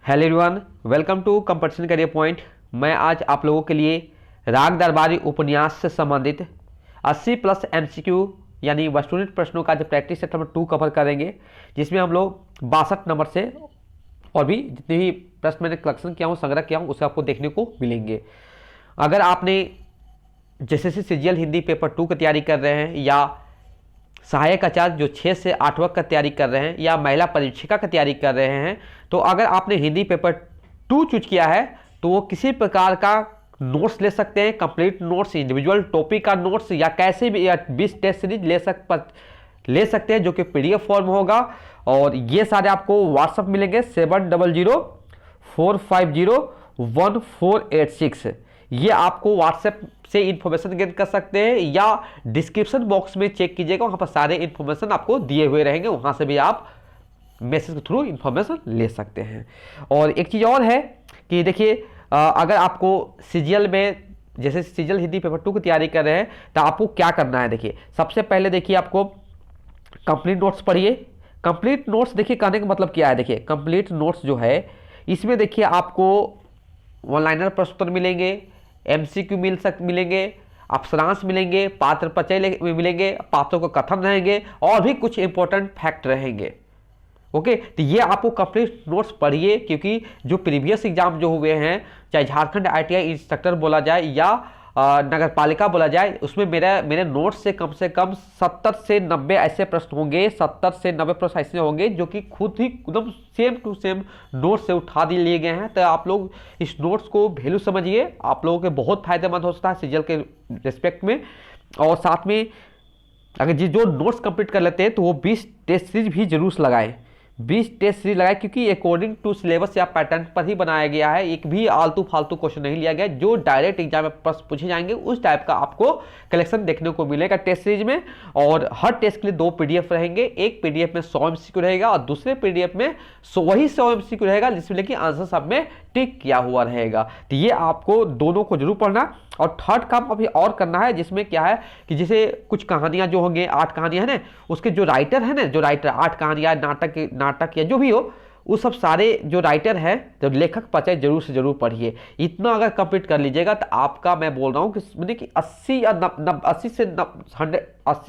Hello everyone, welcome to competition Career Point. मैं आज आप लोगों के लिए राग दरबारी उपन्यास से संबंधित 80 प्लस एमसीक्यू यानी वस्तुनिष्ठ प्रश्नों का जो प्रैक्टिस सेट नंबर 2 कवर करेंगे, जिसमें हम लोग 62 नंबर से और भी जितने भी प्रश्न मैंने कलेक्शन किया हूँ, संग्रह किया हूँ, उसे आपको देखने को मिलेंगे। अगर आपने जैसे सीजीएल हिंदी पेपर 2 की तैयारी कर रहे हैं, या सहायक आचार्य जो 6 से 8 का तैयारी कर रहे हैं, या महिला परीक्षिका की तैयारी कर रहे हैं, तो अगर आपने हिंदी पेपर 2 चूज किया है तो वो किसी प्रकार का नोट्स ले सकते हैं, कंप्लीट नोट्स, इंडिविजुअल टॉपिक का नोट्स, या कैसे भी या 20 टेस्ट सीरीज ले सकते हैं, जो कि पीडीएफ फॉर्म होगा। और ये सारे आपको व्हाट्सएप मिलेंगे 7004501486। ये आपको व्हाट्सएप से इंफॉर्मेशन गेट कर सकते हैं, या डिस्क्रिप्शन बॉक्स में चेक कीजिएगा, वहां पर सारे इंफॉर्मेशन आपको दिए हुए रहेंगे, वहां से भी आप मैसेज के थ्रू इंफॉर्मेशन ले सकते हैं। और एक चीज़ और है कि देखिए, अगर आपको सीजीएल में जैसे सीजीएल हिंदी पेपर 2 की तैयारी कर रहे हैं तो आपको क्या करना है। देखिए, सबसे पहले देखिए आपको कंप्लीट नोट्स पढ़िए। कंप्लीट नोट्स देखिए कहने का मतलब क्या है। देखिए, कंप्लीट नोट्स जो है इसमें देखिए आपको वन लाइनर प्रश्न उत्तर मिलेंगे, एमसीक्यू मिलेंगे, अक्षरांश मिलेंगे, पात्र परिचय मिलेंगे, पात्रों का कथन रहेंगे, और भी कुछ इंपॉर्टेंट फैक्ट रहेंगे। ओके, तो ये आपको कंप्लीट नोट्स पढ़िए, क्योंकि जो प्रीवियस एग्जाम जो हुए हैं, चाहे झारखंड आईटीआई इंस्ट्रक्टर बोला जाए या नगर पालिका बोला जाए, उसमें मेरे नोट्स से कम 70 से 90 ऐसे प्रश्न होंगे, 70 से 90 प्रश्न ऐसे होंगे जो कि खुद ही एकदम सेम टू सेम नोट्स से उठा लिए गए हैं। तो आप लोग इस नोट्स को वैल्यू समझिए, आप लोगों के बहुत फायदेमंद हो सकता है सीजीएल के रिस्पेक्ट में। और साथ में अगर जो नोट्स कंप्लीट कर लेते हैं तो वो 20 टेस्ट सीरीज भी जरूर लगाएं, 20 टेस्ट सीरीज लगाए, क्योंकि अकॉर्डिंग टू सिलेबस या पैटर्न पर ही बनाया गया है। एक भी आलतू फालतू क्वेश्चन नहीं लिया गया। जो डायरेक्ट एग्जाम में प्रश्न पूछे जाएंगे उस टाइप का आपको कलेक्शन देखने को मिलेगा टेस्ट सीरीज में। और हर टेस्ट के लिए 2 पीडीएफ रहेंगे। एक पीडीएफ में 100 एमसीक्यू रहेगा और दूसरे पीडीएफ में वही 100 एमसीक्यू रहेगा, जिसमें कि आंसर सब में टिक किया हुआ रहेगा। तो ये आपको दोनों को जरूर पढ़ना। और थर्ड काम अभी और करना है, जिसमें क्या है कि जैसे कुछ कहानियां जो होंगे, 8 कहानियां है ना, उसके जो राइटर है ना, जो राइटर 8 कहानियां, नाटक या जो भी हो, वो सब सारे जो राइटर है, जो लेखक परिचय जरूर से जरूर पढ़िए। इतना अगर कंप्लीट कर लीजिएगा तो आपका, मैं बोल रहा हूँ कि 80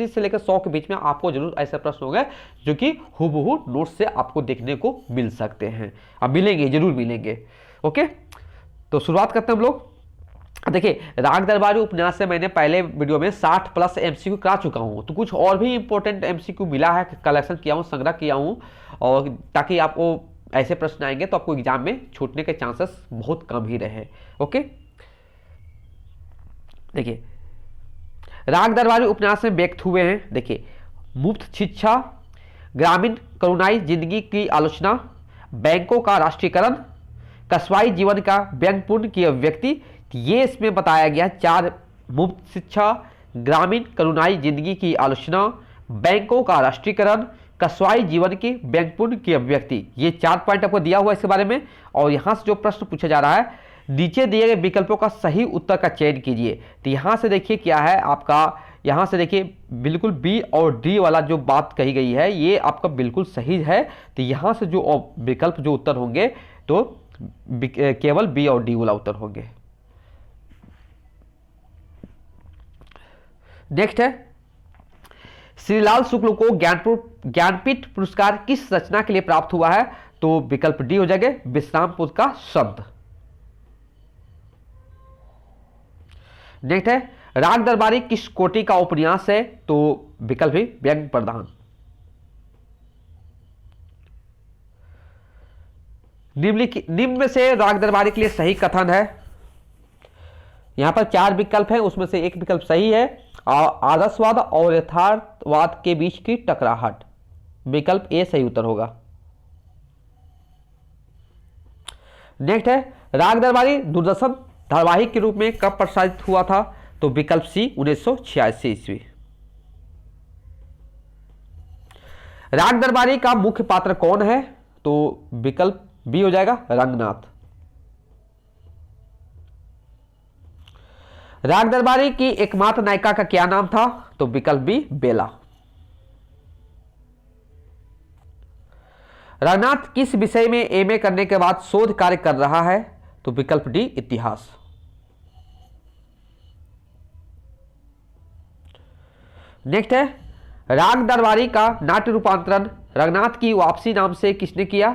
से लेकर 100 के बीच में आपको जरूर ऐसे प्रश्न होंगे जो कि हूबहू नोट्स से आपको देखने को मिल सकते हैं। अब मिलेंगे, जरूर मिलेंगे। ओके, तो शुरुआत करते हैं हम लोग। देखिए, राग दरबारी उपन्यास से मैंने पहले वीडियो में 60 प्लस एमसीक्यू करा चुका हूं, तो कुछ और भी इंपॉर्टेंट एमसीक्यू मिला है, कलेक्शन किया हूं, संग्रह किया हूं, और ताकि आपको ऐसे प्रश्न आएंगे तो आपको एग्जाम में छूटने के चांसेस बहुत कम ही रहे। ओके, देखिए राग दरबारी उपन्यास में व्यक्त हुए हैं। देखिए, मुफ्त शिक्षा, ग्रामीण करुणाई जिंदगी की आलोचना, बैंकों का राष्ट्रीयकरण, कस्बाई जीवन का व्यंग्यपूर्ण की अभिव्यक्ति, ये इसमें बताया गया। 4 मुफ्त शिक्षा, ग्रामीण करुणाई जिंदगी की आलोचना, बैंकों का राष्ट्रीयकरण, कस्बाई जीवन की व्यंग्यपूर्ण की अभिव्यक्ति, ये 4 पॉइंट आपको दिया हुआ है इसके बारे में। और यहाँ से जो प्रश्न पूछा जा रहा है, नीचे दिए गए विकल्पों का सही उत्तर का चयन कीजिए। तो यहाँ से देखिए क्या है आपका, यहाँ से देखिए बिल्कुल बी और डी वाला जो बात कही गई है ये आपका बिल्कुल सही है। तो यहाँ से जो विकल्प जो उत्तर होंगे तो केवल बी और डी वाला उत्तर होंगे। नेक्स्ट है, श्रीलाल शुक्ल को ज्ञानपीठ पुरस्कार किस रचना के लिए प्राप्त हुआ है। तो विकल्प डी हो जाएगा, विश्रामपुर का शब्द। नेक्स्ट है, राग दरबारी किस कोटि का उपन्यास है। तो विकल्प भी व्यंग्य प्रधान। निम्न में से राग दरबारी के लिए सही कथन है। यहां पर 4 विकल्प हैं, उसमें से एक विकल्प सही है। आदर्शवाद और यथार्थवाद के बीच की टकराहट, विकल्प ए सही उत्तर होगा। नेक्स्ट है, राग दरबारी दूरदर्शन धारावाहिक के रूप में कब प्रसारित हुआ था। तो विकल्प सी 1986 ईस्वी। राग दरबारी का मुख्य पात्र कौन है। तो विकल्प बी हो जाएगा, रंगनाथ। राग दरबारी की एकमात्र नायिका का क्या नाम था। तो विकल्प बी, बेला। रघुनाथ किस विषय में एमए करने के बाद शोध कार्य कर रहा है? तो विकल्प डी इतिहास। नेक्स्ट है, राग दरबारी का नाट्य रूपांतरण रघुनाथ की वापसी नाम से किसने किया?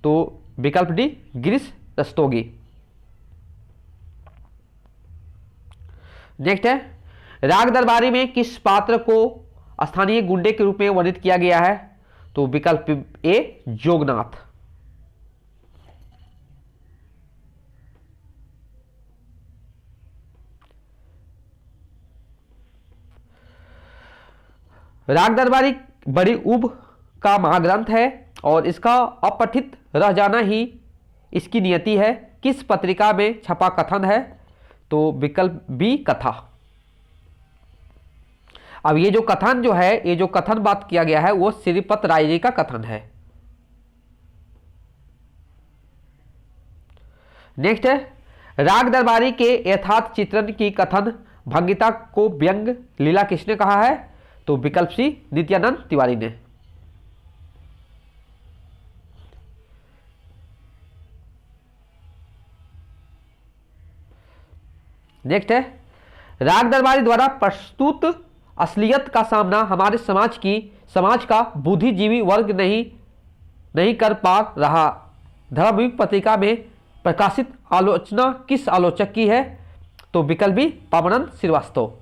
तो विकल्प डी गिरीश रस्तोगी। नेक्स्ट है, राग दरबारी में किस पात्र को स्थानीय गुंडे के रूप में वर्णित किया गया है? तो विकल्प ए जोगनाथ। राग दरबारी बड़ी उब का महाग्रंथ है और इसका अपठित रह जाना ही इसकी नियति है। किस पत्रिका में छपा कथन है? तो विकल्प बी कथा। अब ये जो कथन जो है, ये जो कथन बात किया गया है वो श्रीपत राय जी का कथन है। नेक्स्ट है, राग दरबारी के यथार्थ चित्रण की कथन भंगिता को व्यंग लीला किसने कहा है? तो विकल्प सी नित्यानंद तिवारी ने। नेक्स्ट है, राग दरबारी द्वारा प्रस्तुत असलियत का सामना हमारे समाज का बुद्धिजीवी वर्ग नहीं कर पा रहा। धर्मयुग पत्रिका में प्रकाशित आलोचना किस आलोचक की है? तो विकल्प बी पावनंद श्रीवास्तव।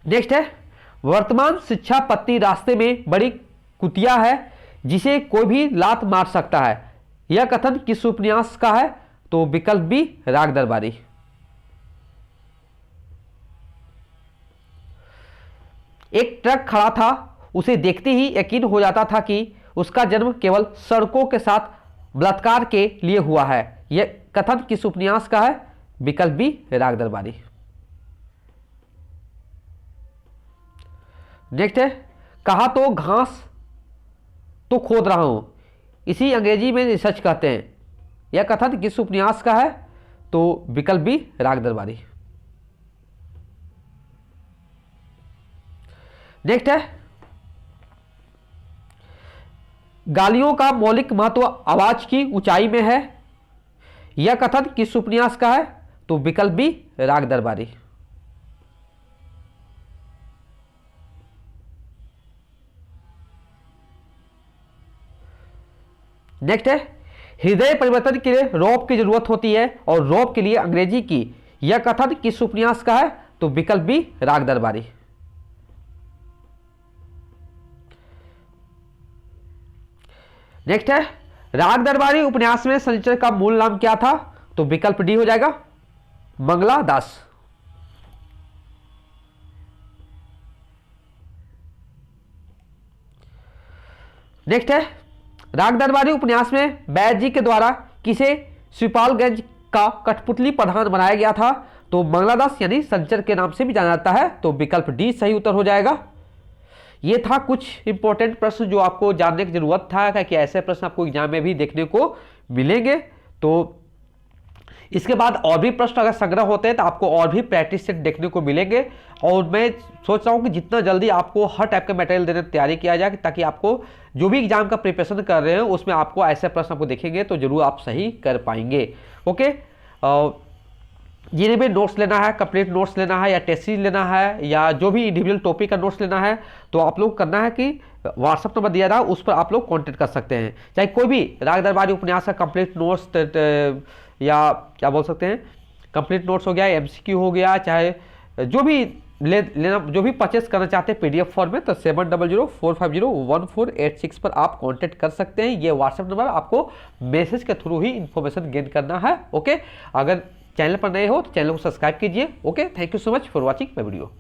नेक्स्ट है, वर्तमान शिक्षा पत्ती रास्ते में बड़ी कुतिया है जिसे कोई भी लात मार सकता है। यह कथन किस उपन्यास का है? तो विकल्प बी राग दरबारी। एक ट्रक खड़ा था, उसे देखते ही यकीन हो जाता था कि उसका जन्म केवल सड़कों के साथ बलात्कार के लिए हुआ है। यह कथन किस उपन्यास का है? विकल्प बी राग दरबारी। नेक्स्ट है, कहा तो घास तो खोद रहा हूं, इसी अंग्रेजी में रिसर्च कहते हैं। यह कथन किस उपन्यास का है? तो विकल्प बी राग दरबारी। नेक्स्ट है, गालियों का मौलिक महत्व आवाज की ऊंचाई में है। यह कथन किस उपन्यास का है? तो विकल्प बी राग दरबारी। नेक्स्ट है, हृदय परिवर्तन के लिए रौब की जरूरत होती है और रौब के लिए अंग्रेजी की। यह कथन किस उपन्यास का है? तो विकल्प बी राग दरबारी। नेक्स्ट है, राग दरबारी उपन्यास में सनीचर का मूल नाम क्या था? तो विकल्प डी हो जाएगा मंगला दास। नेक्स्ट है, राग दरबारी उपन्यास में बैद जी के द्वारा किसे शिवपालगंज का कठपुतली प्रधान बनाया गया था? तो मंगलादास यानी संचर के नाम से भी जाना जाता है। तो विकल्प डी सही उत्तर हो जाएगा। ये था कुछ इंपॉर्टेंट प्रश्न जो आपको जानने की जरूरत था कि ऐसे प्रश्न आपको एग्जाम में भी देखने को मिलेंगे। तो इसके बाद और भी प्रश्न अगर संग्रह होते हैं तो आपको और भी प्रैक्टिस सेट देखने को मिलेंगे। और मैं सोच रहा हूँ कि जितना जल्दी आपको हर टाइप का मटेरियल देने की तैयारी किया जाए ताकि आपको जो भी एग्जाम का प्रिपरेशन कर रहे हैं उसमें आपको ऐसे प्रश्न आपको देखेंगे तो जरूर आप सही कर पाएंगे। ओके, जिन्हें भी नोट्स लेना है, कंप्लीट नोट्स लेना है या टेस्ट सीरीज लेना है या जो भी इंडिविजुअल टॉपिक का नोट्स लेना है तो आप लोग करना है कि व्हाट्सअप नंबर दिया था उस पर आप लोग कॉन्टेक्ट कर सकते हैं। चाहे कोई भी राग दरबारी उपन्यास का कंप्लीट नोट्स या क्या बोल सकते हैं कंप्लीट नोट्स हो गया, एमसीक्यू हो गया, चाहे जो भी लेना जो भी परचेस करना चाहते हैं पीडीएफ फॉर्म में तो 7004501486 पर आप कांटेक्ट कर सकते हैं। ये व्हाट्सएप नंबर आपको मैसेज के थ्रू ही इन्फॉर्मेशन गेन करना है। ओके, अगर चैनल पर नए हो तो चैनल को सब्सक्राइब कीजिए। Okay, thank you so much for watching my video.